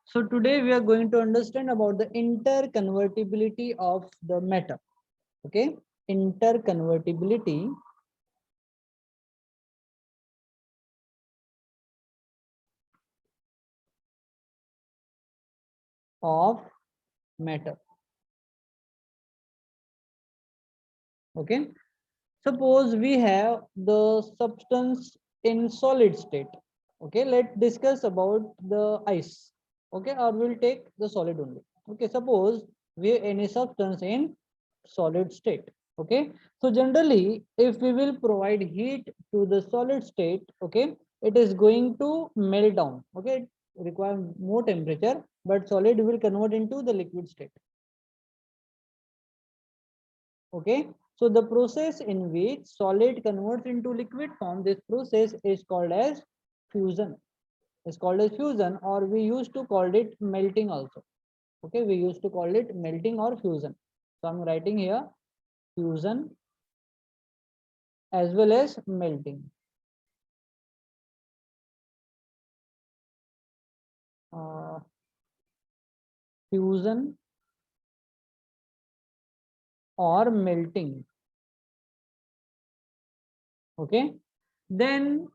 So today we are going to understand about the interconvertibility of the matter. Okay, interconvertibility of matter. Okay, suppose we have the substance in solid state. Okay, let's discuss about the ice. Okay, or we'll take the solid only. Okay, suppose we have any substance in solid state. Okay, so generally if we will provide heat to the solid state, okay, it is going to melt down. Okay, it require more temperature, but solid will convert into the liquid state. Okay, so the process in which solid converts into liquid form, this process is called as fusion. It's called as fusion, or we used to call it melting also. Okay, we used to call it melting or fusion. So I'm writing here fusion as well as melting. uh, Fusion or melting. Okay, then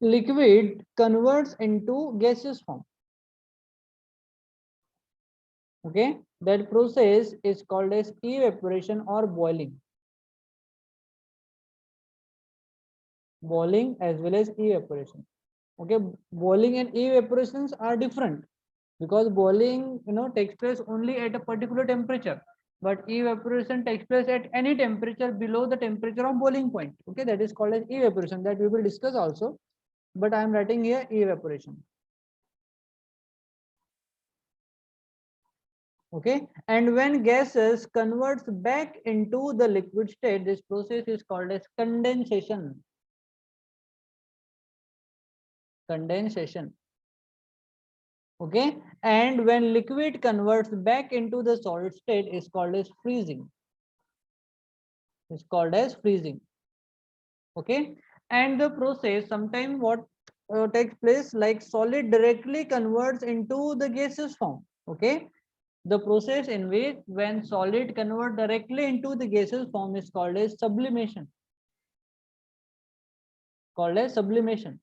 liquid converts into gaseous form. Okay, that process is called as evaporation or boiling. Boiling as well as evaporation. Okay, boiling and evaporations are different, because boiling takes place only at a particular temperature, but evaporation takes place at any temperature below the temperature of boiling point. Okay, that is called as evaporation, that we will discuss also, but I am writing here evaporation. Okay, and when gases converts back into the liquid state, this process is called as condensation. Condensation. Okay, and when liquid converts back into the solid state is called as freezing. It's called as freezing. Okay, and the process sometime what takes place, like solid directly converts into the gaseous form. Okay, the process in which when solid convert directly into the gaseous form is called as sublimation. Called as sublimation.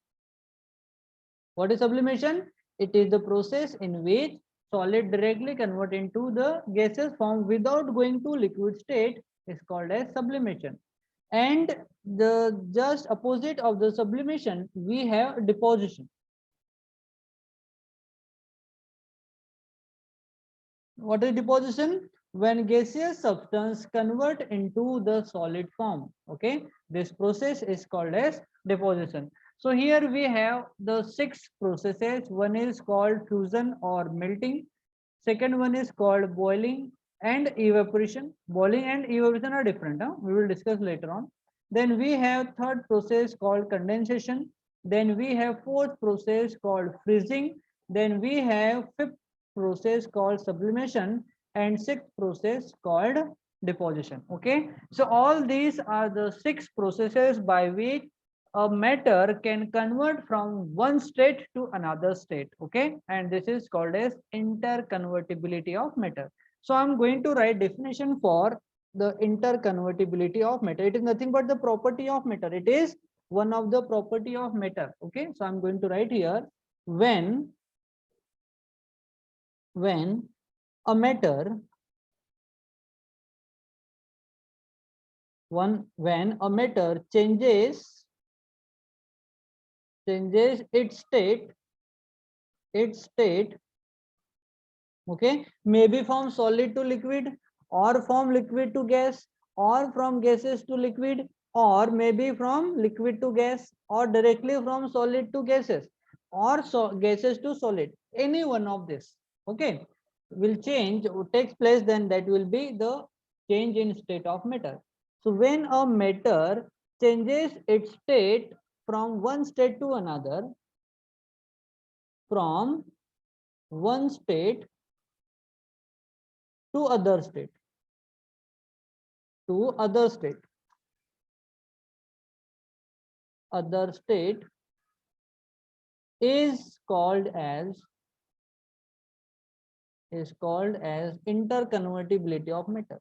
What is sublimation? It is the process in which solid directly convert into the gaseous form without going to liquid state is called as sublimation. And the just opposite of the sublimation, we have deposition. What is deposition? When gaseous substance convert into the solid form. Okay, this process is called as deposition. So here we have the 6 processes. One is called fusion or melting. Second one is called boiling and evaporation. Boiling and evaporation are different. We will discuss later on. Then we have third process called condensation. Then we have fourth process called freezing. Then we have fifth process called sublimation, and sixth process called deposition. Okay, so all these are the 6 processes by which a matter can convert from one state to another state. Okay, and this is called as interconvertibility of matter. So I'm going to write definition for the interconvertibility of matter. It is nothing but the property of matter. It is one of the property of matter. Okay, so I'm going to write here, when a matter when a matter changes its state, okay, maybe from solid to liquid, or from liquid to gas, or from gases to liquid, or maybe from liquid to gas, or directly from solid to gases, or gases to solid, any one of this, okay, will change takes place, then that will be the change in state of matter. So when a matter changes its state from one state to another, from one state to other state, to other state is called as is called as interconvertibility of matter.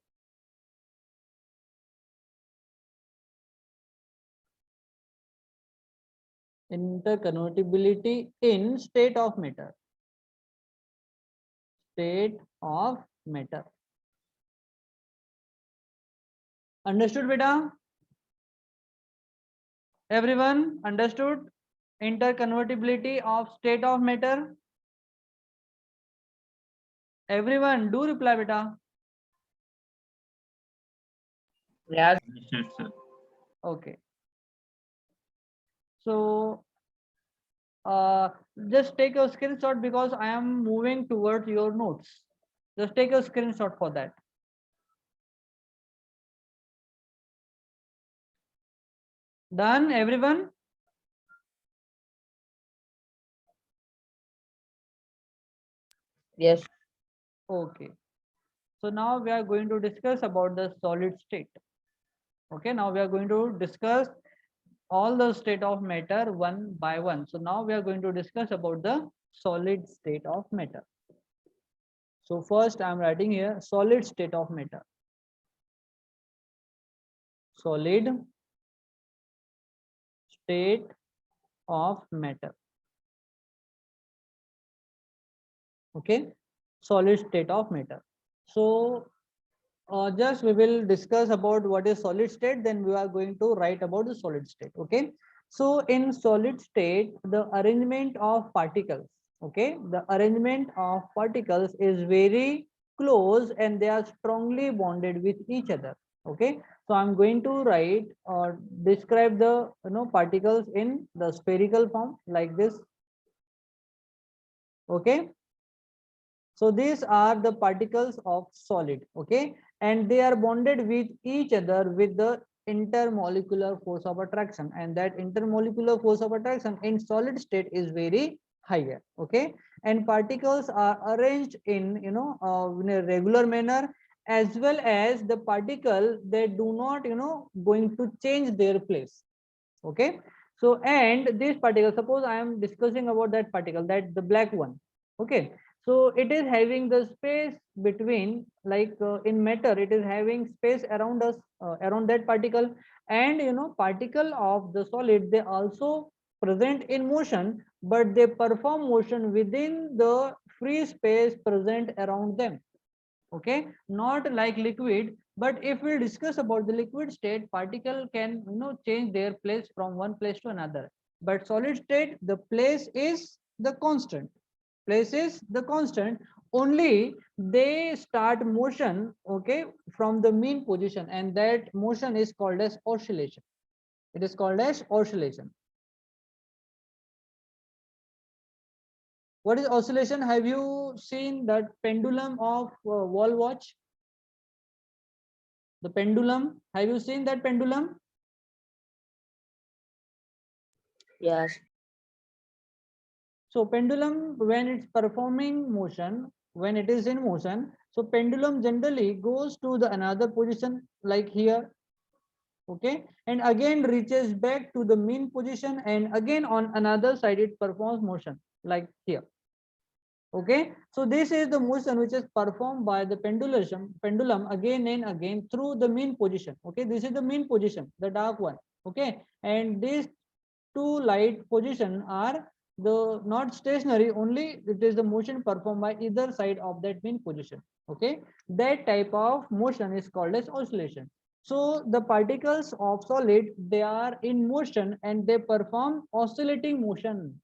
Interconvertibility in state of matter. State of matter. Understood, beta? Everyone understood? Interconvertibility of state of matter. Everyone do reply, beta. Yes. Understood, sir. Okay. So just take a screenshot because I am moving towards your notes. Just take a screenshot for that. Done, everyone? Yes. Okay. So now we are going to discuss about the solid state. Okay, now we are going to discuss all the state of matter one by one. So now we are going to discuss about the solid state of matter. So first I am writing here solid state of matter. Solid state of matter. Okay, solid state of matter. So just we will discuss about what is solid state, then we are going to write about the solid state. Okay, so in solid state the arrangement of particles, okay, the arrangement of particles is very close and they are strongly bonded with each other. Okay, so I'm going to write or describe the particles in the spherical form like this. Okay, so these are the particles of solid, okay, and they are bonded with each other with the intermolecular force of attraction, and that intermolecular force of attraction in solid state is very higher. Okay, and particles are arranged in in a regular manner, as well as the particle they do not going to change their place. Okay, so and this particle, suppose I am discussing about that particle, that the black one. Okay, so it is having the space between, like in matter it is having space around us, around that particle, and particle of the solid, they also present in motion, but they perform motion within the free space present around them. Okay, not like liquid, but if we discuss about the liquid state, particle can change their place from one place to another, but solid state the place is the constant. Place is the constant, only they start motion, okay, from the mean position, and that motion is called as oscillation. It is called as oscillation. What is oscillation? Have you seen that pendulum of wall watch? The pendulum, have you seen that pendulum? Yes. So pendulum, when it's performing motion, when it is in motion, so pendulum generally goes to the another position like here. Okay, and again reaches back to the mean position, and again on another side it performs motion like here. Okay, so this is the motion which is performed by the pendulum again and again through the mean position. Okay, this is the mean position, the dark one. Okay, and these two light position are the not stationary, only it is the motion performed by either side of that mean position. Okay, that type of motion is called as oscillation. So the particles of solid, they are in motion and they perform oscillating motion.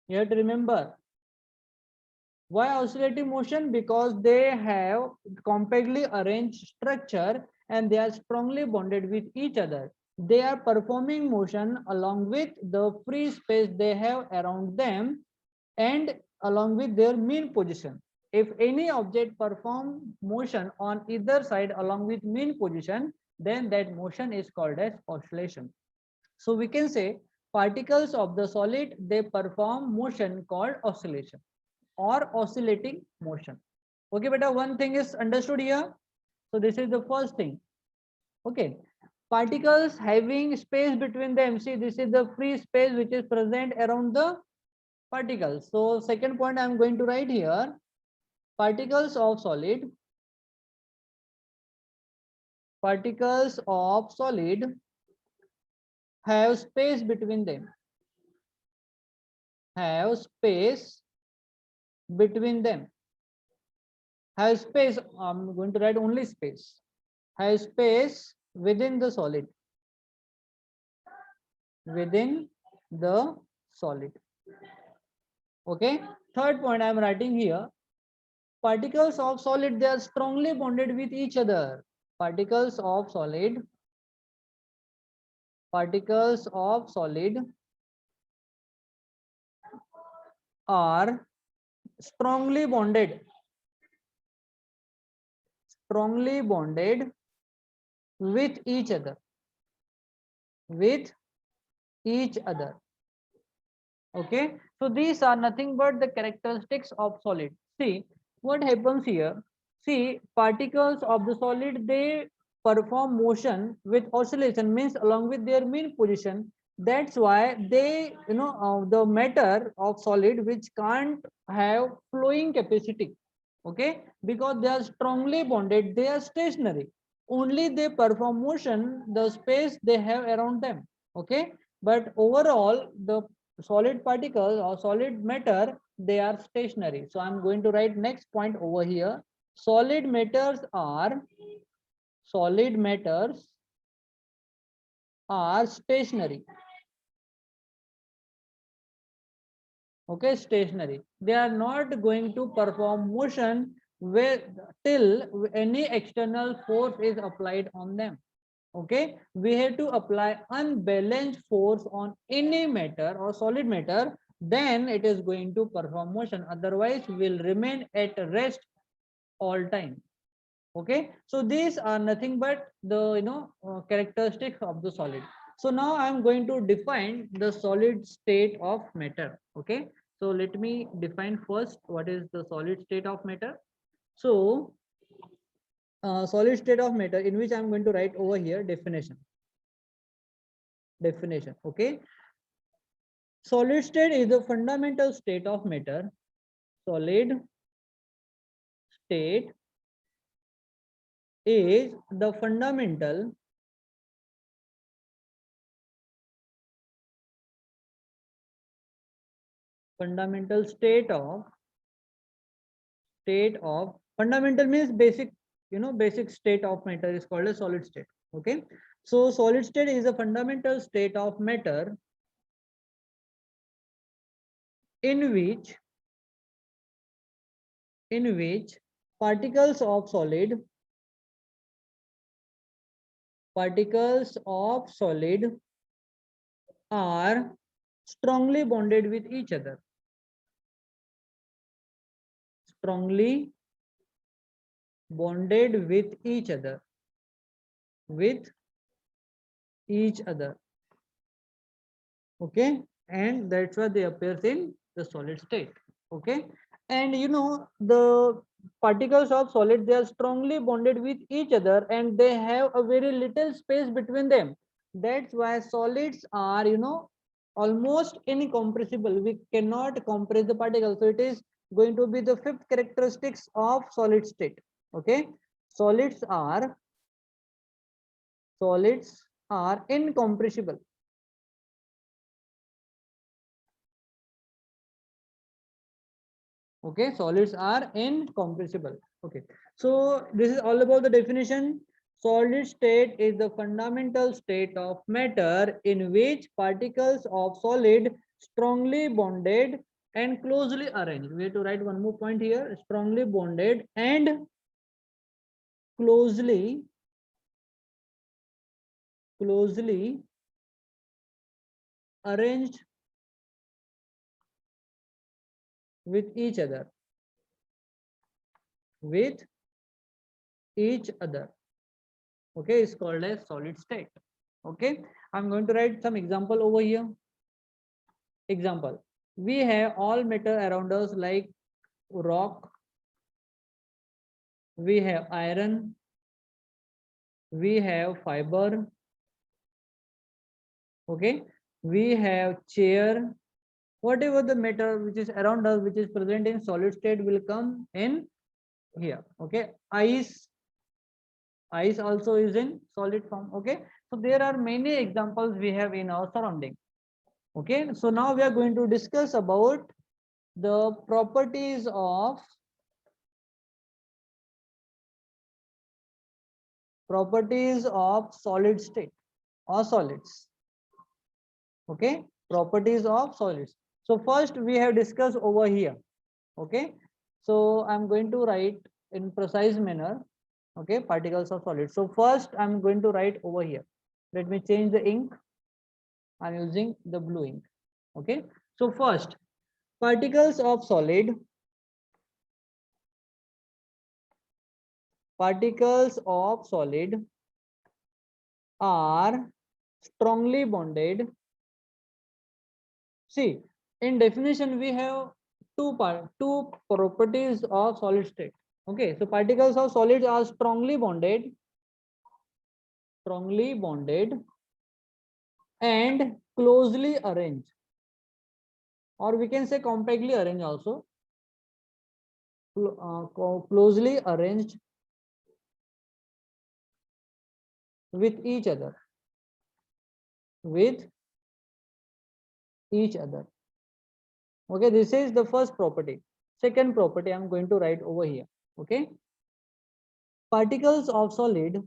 You have to remember. Why oscillating motion? Because they have compactly arranged structure and they are strongly bonded with each other. They are performing motion along with the free space they have around them and along with their mean position. If any object perform motion on either side along with mean position, then that motion is called as oscillation. So we can say particles of the solid, they perform motion called oscillation or oscillating motion. Okay, beta, one thing is understood here. So this is the first thing. Okay, particles having space between them. See, this is the free space which is present around the particles. So second point I am going to write here. particles of solid have space between them, have space between them, have space, I'm going to write only space, have space within the solid, within the solid. Okay, third point I'm writing here, particles of solid, they are strongly bonded with each other. Particles of solid are strongly bonded with each other, with each other. Okay, so these are nothing but the characteristics of solid. See what happens here. See, particles of the solid, they perform motion with oscillation, means along with their mean position. That's why they, the matter of solid which can't have flowing capacity. Okay, because they are strongly bonded, they are stationary, only they perform motion the space they have around them. Okay, but overall the solid particles or solid matter, they are stationary. So I'm going to write next point over here, solid matters are stationary. Okay, stationary, they are not going to perform motion with till any external force is applied on them. Okay, we have to apply unbalanced force on any matter or solid matter, then it is going to perform motion, otherwise will remain at rest all time. Okay, so these are nothing but the characteristics of the solid. So now I'm going to define the solid state of matter. Okay, so let me define first what is the solid state of matter. So solid state of matter, in which I'm going to write over here definition. Okay, solid state is the fundamental state of matter. Solid state is the fundamental fundamental means basic, basic state of matter is called a solid state. Okay, so solid state is a fundamental state of matter in which particles of solid are strongly bonded with each other, strongly bonded with each other, okay, and that's why they appears in the solid state. Okay, and the particles of solid, they are strongly bonded with each other and they have a very little space between them. That's why solids are almost incompressible, we cannot compress the particles. So it is going to be the fifth characteristics of solid state. Okay, solids are incompressible. Okay, solids are incompressible. Okay, so this is all about the definition. Solid state is the fundamental state of matter in which particles of solid strongly bonded and closely arranged. We have to write one more point here, strongly bonded and closely arranged with each other, okay, is called as solid state. Okay, I'm going to write some example over here. Example, we have all matter around us like rock, we have iron, we have fiber, okay, we have chair, whatever the matter which is around us which is present in solid state will come in here. Okay, ice also is in solid form. Okay, so there are many examples we have in our surrounding. Okay, so now we are going to discuss about the properties of solid state or solids. Okay, properties of solids. So first we have discussed over here. Okay, so I'm going to write in precise manner. Okay, particles of solids. So first I'm going to write over here. Let me change the ink. I'm using the blue ink. Okay, so first particles of solid, are strongly bonded. See, in definition we have two properties of solid state. Okay, so particles of solids are strongly bonded and closely arranged, or we can say compactly arranged also. Closely arranged with each other. With each other. Okay, this is the first property. Second property I'm going to write over here. Okay, particles of solids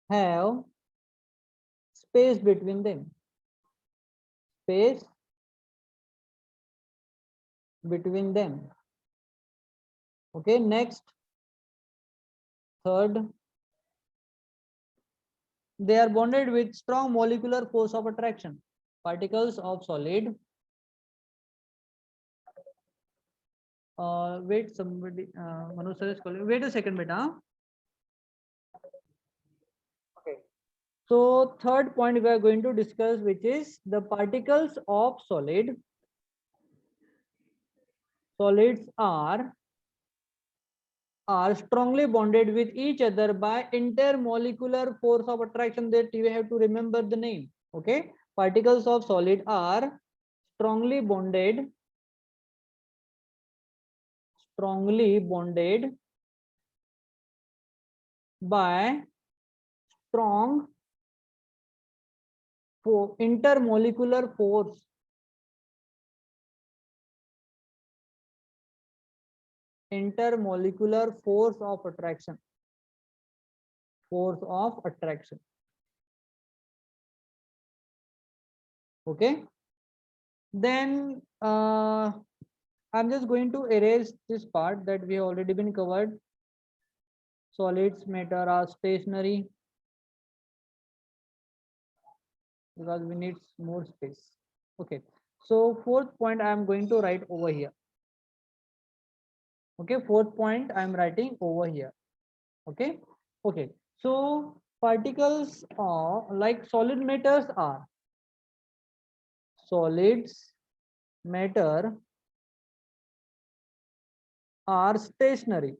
have space between them. Space between them. Okay, next, third, they are bonded with strong molecular force of attraction. Particles of solid. Wait, somebody, Manoj sir is calling. Wait a second, beta. Okay. So third point we are going to discuss, which is the particles of solids are strongly bonded with each other by intermolecular force of attraction. That you have to remember the name. Okay, particles of solid are strongly bonded by strong intermolecular force of attraction. Okay, then I'm just going to erase this part that we have already been covered. Solids matter are stationary, because we need more space. Okay, so fourth point I am going to write over here. Okay, fourth point I am writing over here. Okay, okay, so particles are like solid matters are solids matter are stationary,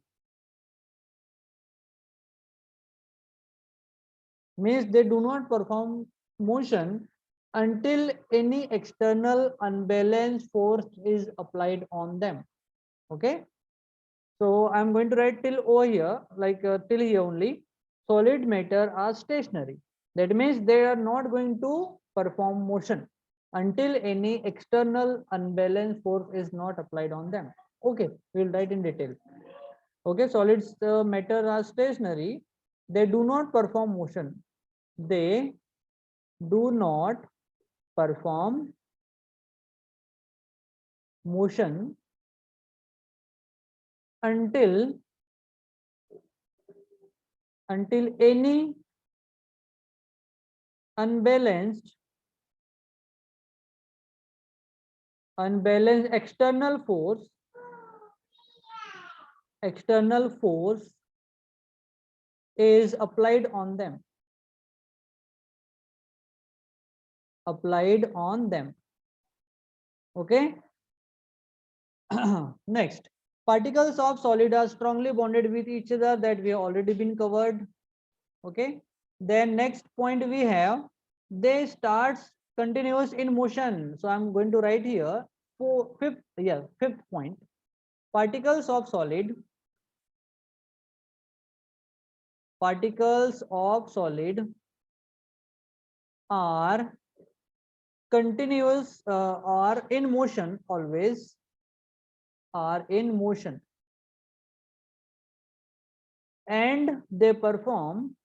means they do not perform motion until any external unbalanced force is applied on them. Okay, so I'm going to write till over here, like till here only. Solid matter are stationary, that means they are not going to perform motion until any external unbalanced force is not applied on them. Okay, we'll write in detail. Okay, solids matter are stationary, they do not perform motion, they do not perform motion until any unbalanced external force is applied on them. Okay. Next, particles of solid are strongly bonded with each other, that we have already been covered. Okay, then next point we have, they starts continuous in motion. So I'm going to write here fifth point. Particles of solid are continuous are in motion, always are in motion, and they perform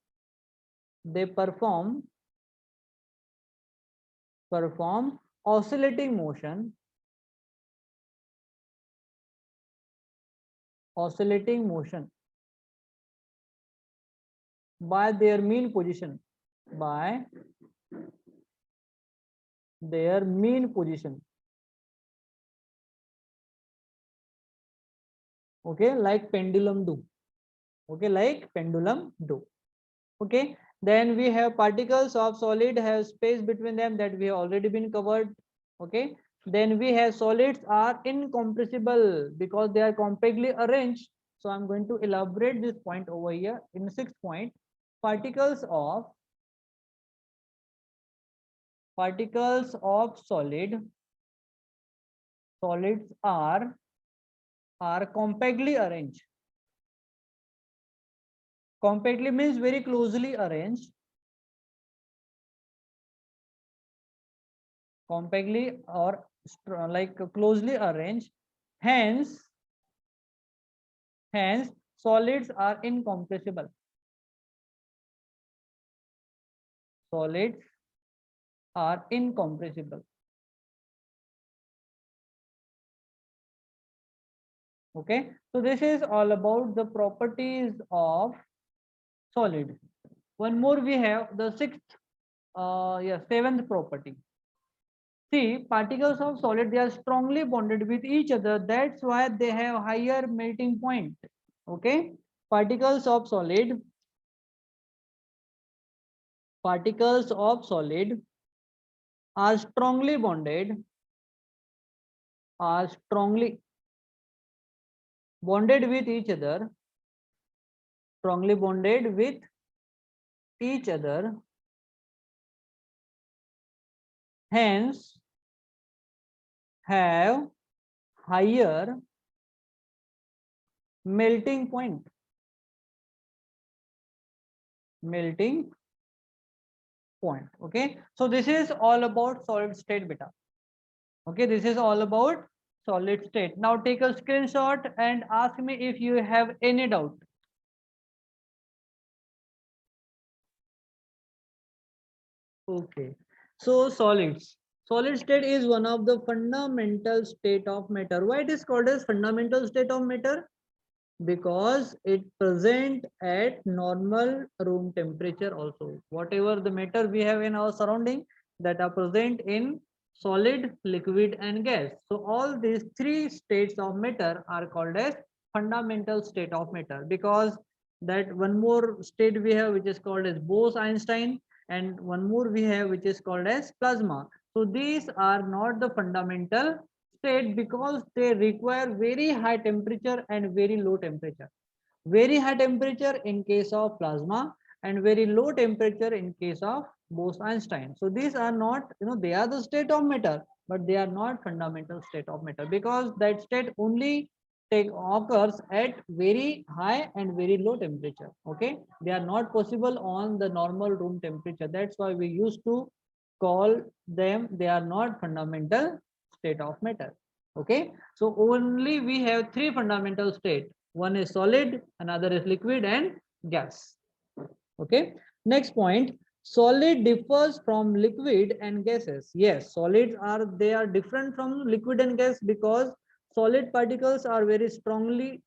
oscillating motion by their mean position, by their mean position. Okay, like pendulum do. Okay, like pendulum do. Okay, then we have particles of solid have space between them, that we have already been covered. Okay, then we have solids are incompressible because they are compactly arranged. So I'm going to elaborate this point over here in the sixth point. Particles of solids are compactly arranged. Compactly means very closely arranged. Compactly or like closely arranged. Hence solids are incompressible. Solids are incompressible. Okay, so this is all about the properties of solid. One more we have the seventh property. See, particles of solid, they are strongly bonded with each other. That's why they have higher melting point. Okay, particles of solid are strongly bonded with each other, hence have higher melting point. Okay, so this is all about solid state beta. Okay, this is all about solid state. Now take a screenshot and ask me if you have any doubt. Okay, so solid state is one of the fundamental state of matter. Why it is called as fundamental state of matter? Because it present at normal room temperature also. Whatever the matter we have in our surrounding, that are present in solid, liquid and gas. So all these three states of matter are called as fundamental state of matter, because that one more state we have which is called as Bose-Einstein, and one more we have which is called as plasma. So these are not the fundamental state because they require very high temperature and very low temperature. Very high temperature in case of plasma and very low temperature in case of Bose-Einstein. So these are not, they are the state of matter, but they are not fundamental state of matter, because that state only occurs at very high and very low temperature. Okay, they are not possible on the normal room temperature. That's why we used to call them, they are not fundamental state of matter. Okay, so only we have three fundamental state. One is solid, another is liquid and gas. Okay, next point, solid differs from liquid and gases. Yes, solids are, they are different from liquid and gas because solid particles are very strongly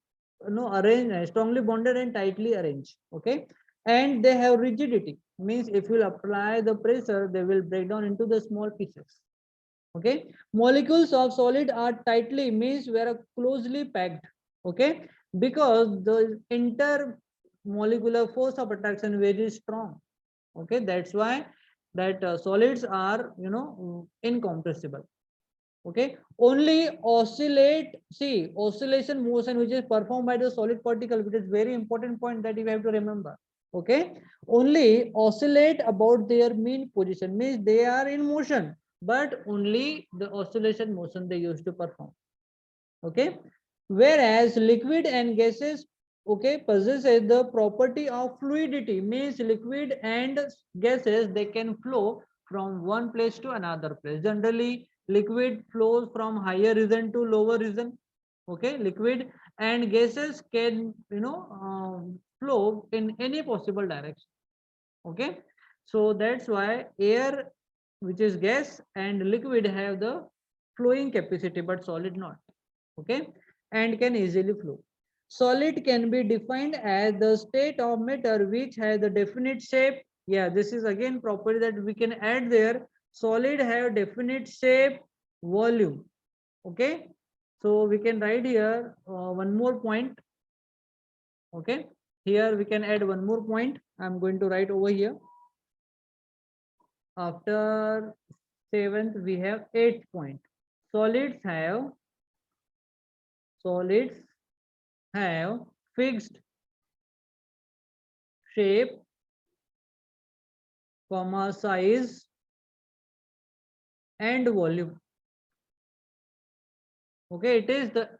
arranged, strongly bonded and tightly arranged. Okay, and they have rigidity, means if you apply the pressure, they will break down into the small pieces. Okay, molecules of solid are tightly, means very closely packed. Okay, because the intermolecular force of attraction very strong. Okay, that's why that solids are incompressible. Okay, only oscillation motion which is performed by the solid particle, which is very important point that you have to remember. okay, only oscillate about their mean position, means they are in motion, but only the oscillation motion they used to perform, okay. Whereas liquid and gases, okay, possesses the property of fluidity, means liquid and gases, they can flow from one place to another place. Generally liquid flows from higher region to lower region, okay. Liquid and gases can, flow in any possible direction, okay. So that's why air, which is gas, and liquid have the flowing capacity, but solid not, okay, and can easily flow. Solid can be defined as the state of matter which has a definite shape. Yeah, this is again property that we can add there. Solid have definite shape, volume, okay. So we can write here one more point, okay. Here we can add one more point. I'm going to write over here. After seventh, we have 8th point. Solids have solids have fixed shape, comma, size and volume. Okay, it is the